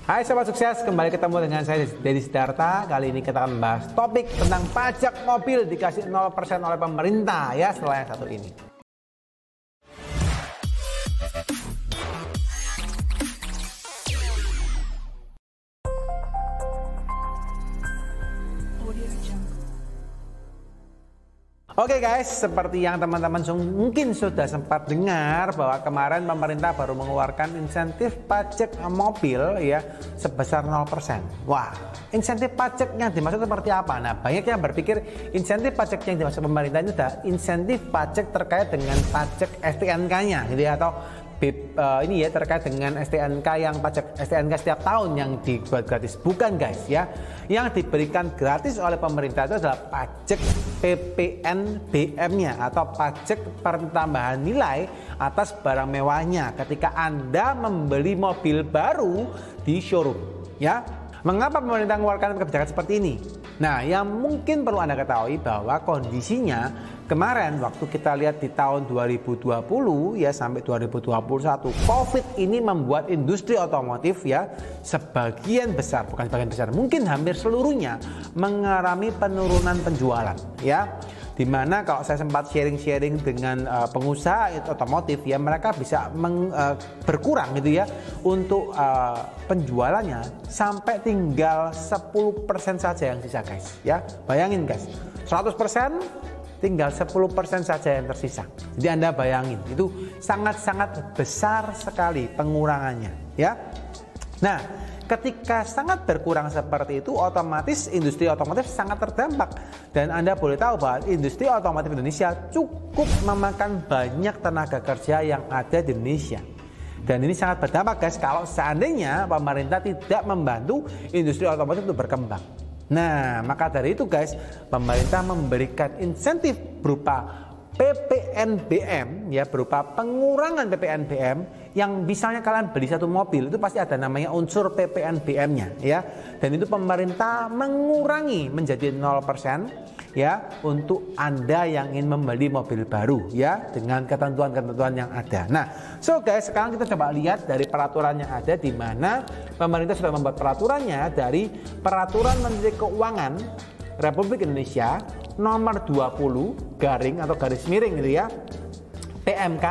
Hai Sobat Sukses, kembali ketemu dengan saya Deddy Sidarta. Kali ini kita akan membahas topik tentang pajak mobil dikasih 0% oleh pemerintah ya setelah yang satu ini. Oke guys, seperti yang teman-teman mungkin sudah sempat dengar bahwa kemarin pemerintah baru mengeluarkan insentif pajak mobil ya sebesar 0%. Wah, insentif pajak yang dimaksud seperti apa? Nah, banyak yang berpikir insentif pajak yang dimaksud pemerintah itu adalah insentif pajak terkait dengan pajak STNK-nya gitu ya, atau ini ya terkait dengan STNK yang pajak STNK setiap tahun yang dibuat gratis. Bukan guys ya, yang diberikan gratis oleh pemerintah itu adalah pajak PPNBM-nya atau pajak pertambahan nilai atas barang mewahnya ketika Anda membeli mobil baru di showroom ya. Mengapa pemerintah mengeluarkan kebijakan seperti ini? Nah, yang mungkin perlu Anda ketahui bahwa kondisinya kemarin waktu kita lihat di tahun 2020 ya sampai 2021, Covid ini membuat industri otomotif ya sebagian besar, bukan sebagian besar, mungkin hampir seluruhnya mengalami penurunan penjualan ya. Dimana kalau saya sempat sharing-sharing dengan pengusaha otomotif ya, mereka bisa berkurang gitu ya untuk penjualannya sampai tinggal 10% saja yang sisa guys ya. Bayangin guys, 100% tinggal 10% saja yang tersisa. Jadi Anda bayangin itu sangat-sangat besar sekali pengurangannya ya. Nah, ketika sangat berkurang seperti itu, otomatis industri otomotif sangat terdampak. Dan Anda boleh tahu bahwa industri otomotif Indonesia cukup memakan banyak tenaga kerja yang ada di Indonesia. Dan ini sangat berdampak guys kalau seandainya pemerintah tidak membantu industri otomotif untuk berkembang. Nah, maka dari itu guys, pemerintah memberikan insentif berupa PPNBM ya, berupa pengurangan PPNBM yang misalnya kalian beli satu mobil itu pasti ada namanya unsur PPNBM-nya ya. Dan itu pemerintah mengurangi menjadi 0% ya untuk Anda yang ingin membeli mobil baru ya dengan ketentuan-ketentuan yang ada. Nah, so guys, sekarang kita coba lihat dari peraturan yang ada di mana pemerintah sudah membuat peraturannya dari Peraturan Menteri Keuangan Republik Indonesia nomor 20 garing atau garis miring gitu ya PMK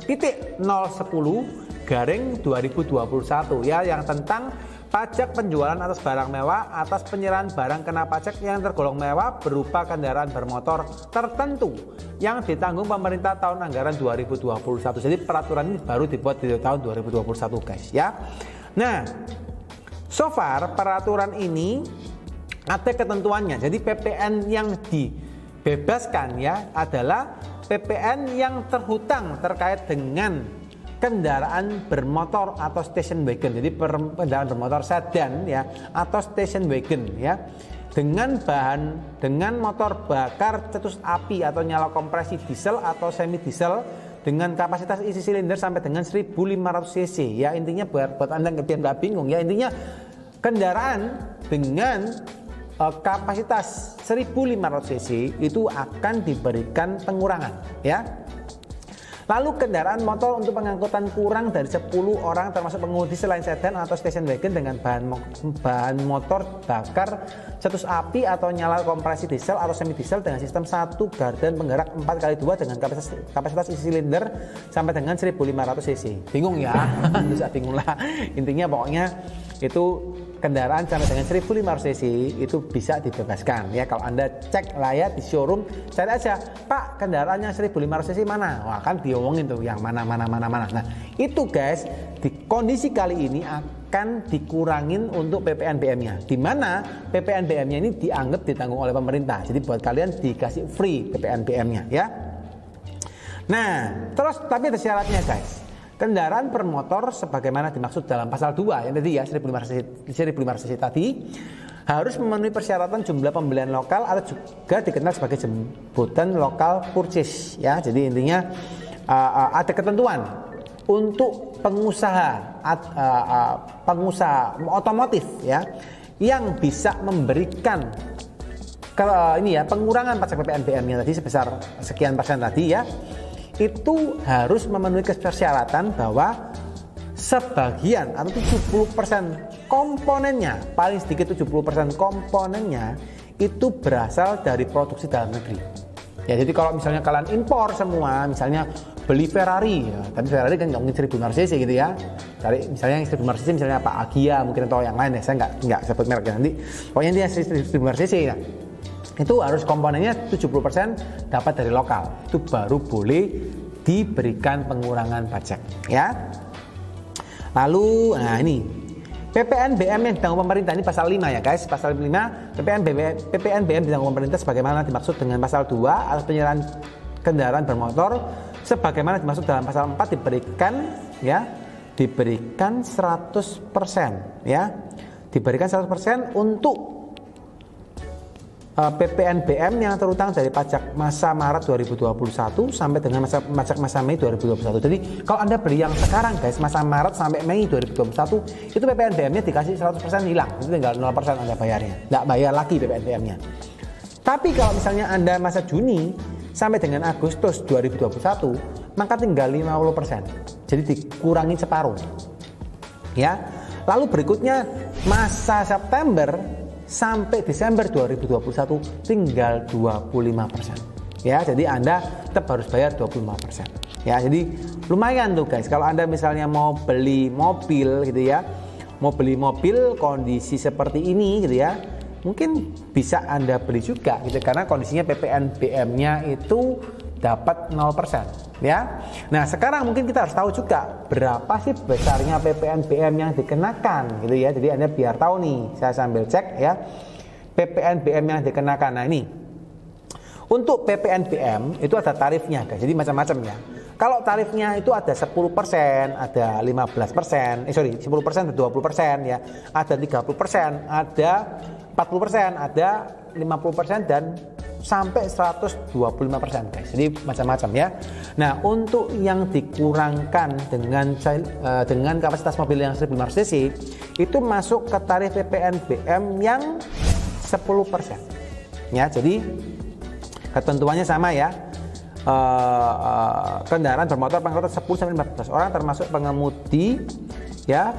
titik 010 garing 2021 ya, yang tentang pajak penjualan atas barang mewah atas penyerahan barang kena pajak yang tergolong mewah berupa kendaraan bermotor tertentu yang ditanggung pemerintah tahun anggaran 2021. Jadi peraturan ini baru dibuat di tahun 2021 guys ya. Nah, so far peraturan ini ada ketentuannya. Jadi PPN yang dibebaskan ya adalah PPN yang terhutang terkait dengan kendaraan bermotor atau station wagon. Jadi kendaraan bermotor sedan ya atau station wagon ya dengan motor bakar cetus api atau nyala kompresi diesel atau semi diesel dengan kapasitas isi silinder sampai dengan 1500 cc ya. Intinya buat Anda nggak bingung ya, intinya kendaraan dengan kapasitas 1500 cc itu akan diberikan pengurangan ya. Lalu kendaraan motor untuk pengangkutan kurang dari 10 orang termasuk pengemudi selain sedan atau station wagon dengan bahan motor bakar cetus api atau nyala kompresi diesel atau semi diesel dengan sistem 1 gardan penggerak 4x2 dengan kapasitas isi silinder sampai dengan 1500 cc. Bingung ya? Bisa bingung lah. Intinya pokoknya itu kendaraan sampai dengan 1500 cc itu bisa dibebaskan ya. Kalau Anda cek layar di showroom, cari aja, Pak, kendaraannya 1500 cc mana? Wah, kan diomongin tuh yang mana. Nah, itu guys, di kondisi kali ini akan dikurangin untuk PPNBM-nya. Di mana PPNBM-nya ini dianggap ditanggung oleh pemerintah. Jadi buat kalian dikasih free PPNBM-nya ya. Nah, terus tapi ada syaratnya guys. Kendaraan bermotor sebagaimana dimaksud dalam pasal 2 yang tadi ya 1500 cc tadi harus memenuhi persyaratan jumlah pembelian lokal atau juga dikenal sebagai jemputan lokal purchase ya. Jadi intinya ada ketentuan untuk pengusaha otomotif ya yang bisa memberikan pengurangan pajak PPNBM-nya tadi sebesar sekian persen tadi ya, itu harus memenuhi persyaratan bahwa sebagian atau 70% komponennya, paling sedikit 70% komponennya itu berasal dari produksi dalam negeri. Ya, jadi kalau misalnya kalian impor semua, misalnya beli Ferrari, ya, tapi Ferrari kan nggak mungkin 1500 cc gitu ya. Cari misalnya yang 1500 cc, misalnya apa Agia mungkin atau yang lain ya, saya nggak sebut merek ya nanti. Pokoknya dia 1500 cc ya. Itu harus komponennya 70% dapat dari lokal. Itu baru boleh diberikan pengurangan pajak ya. Lalu nah ini PPNBM yang ditanggung pemerintah, ini pasal 5 ya guys, pasal 5 PPNBM ditanggung pemerintah sebagaimana dimaksud dengan pasal 2 atas penyerahan kendaraan bermotor sebagaimana dimaksud dalam pasal 4 diberikan 100% ya. Diberikan 100% untuk PPNBM yang terutang dari pajak masa Maret 2021 sampai dengan masa Mei 2021. Jadi kalau Anda beli yang sekarang guys, masa Maret sampai Mei 2021, itu PPNBM-nya dikasih 100% hilang. Itu tinggal 0% Anda bayarnya. Nggak bayar lagi PPNBM-nya. Tapi kalau misalnya Anda masa Juni sampai dengan Agustus 2021, maka tinggal 50%. Jadi dikurangi separuh. Ya. Lalu berikutnya masa September sampai Desember 2021 tinggal 25%. Ya, jadi Anda tetap harus bayar 25%. Ya, jadi lumayan tuh guys. Kalau Anda misalnya mau beli mobil gitu ya, mau beli mobil kondisi seperti ini gitu ya, mungkin bisa Anda beli juga gitu karena kondisinya PPNBM-nya itu dapat 0% ya. Nah, sekarang mungkin kita harus tahu juga berapa sih besarnya PPNBM yang dikenakan gitu ya. Jadi Anda biar tahu nih, saya sambil cek ya PPNBM yang dikenakan. Nah, ini untuk PPNBM itu ada tarifnya guys. Jadi macam-macam ya. Kalau tarifnya itu ada 10%, ada 15%, 10%, ada 20% ya, ada 30%, ada 40%, ada 50% dan sampai 125% guys. Jadi macam-macam ya. Nah, untuk yang dikurangkan dengan kapasitas mobil yang 1500 cc itu masuk ke tarif PPNBM yang 10%. Ya, jadi ketentuannya sama ya. Kendaraan bermotor pengangkutan 10 sampai 15 orang termasuk pengemudi ya,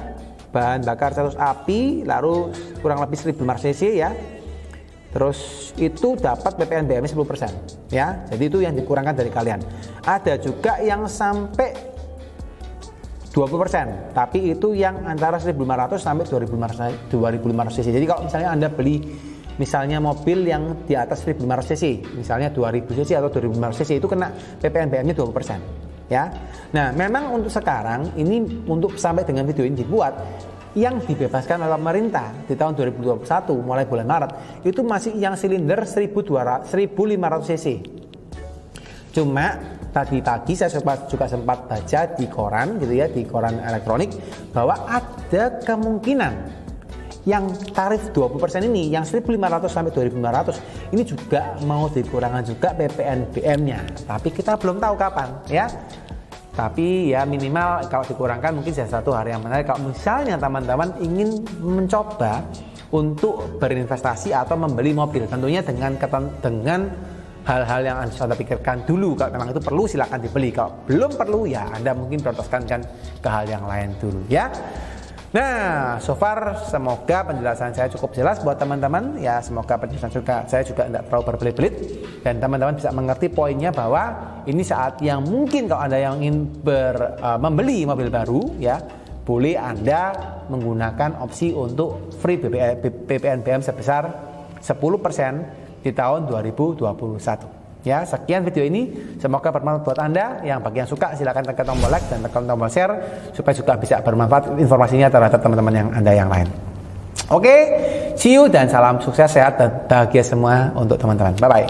bahan bakar jalur api, lalu kurang lebih 1500 cc ya. Terus itu dapat PPNBM 10% ya. Jadi itu yang dikurangkan dari kalian. Ada juga yang sampai 20%, tapi itu yang antara 1500 sampai 2500 cc. Jadi kalau misalnya Anda beli misalnya mobil yang di atas 1500 cc, misalnya 2000 cc atau 2500 cc, itu kena PPNBM-nya 20% ya. Nah, memang untuk sekarang ini, untuk sampai dengan video ini dibuat, yang dibebaskan oleh pemerintah di tahun 2021 mulai bulan Maret itu masih yang silinder 1500 cc. Cuma tadi pagi saya juga sempat baca di koran gitu ya, di koran elektronik, bahwa ada kemungkinan yang tarif 20% ini, yang 1500 sampai 2500 ini juga mau dikurangkan juga PPNBM-nya. Tapi kita belum tahu kapan ya. Tapi ya minimal kalau dikurangkan mungkin satu hari yang menarik kalau misalnya teman-teman ingin mencoba untuk berinvestasi atau membeli mobil. Tentunya dengan hal-hal yang Anda pikirkan dulu. Kalau memang itu perlu silakan dibeli. Kalau belum perlu ya Anda mungkin prioritaskan ke hal yang lain dulu ya. Nah, so far semoga penjelasan saya cukup jelas buat teman-teman ya. Semoga penjelasan saya juga tidak terlalu berbelit-belit dan teman-teman bisa mengerti poinnya bahwa ini saat yang mungkin kalau Anda yang ingin membeli mobil baru ya, boleh Anda menggunakan opsi untuk free PPNBM sebesar 10% di tahun 2021. Ya, sekian video ini, semoga bermanfaat buat Anda. Yang bagi yang suka silahkan tekan tombol like dan tekan tombol share supaya juga bisa bermanfaat informasinya terhadap teman-teman yang Anda yang lain. Oke, see you dan salam sukses, sehat dan bahagia semua untuk teman-teman. Bye bye.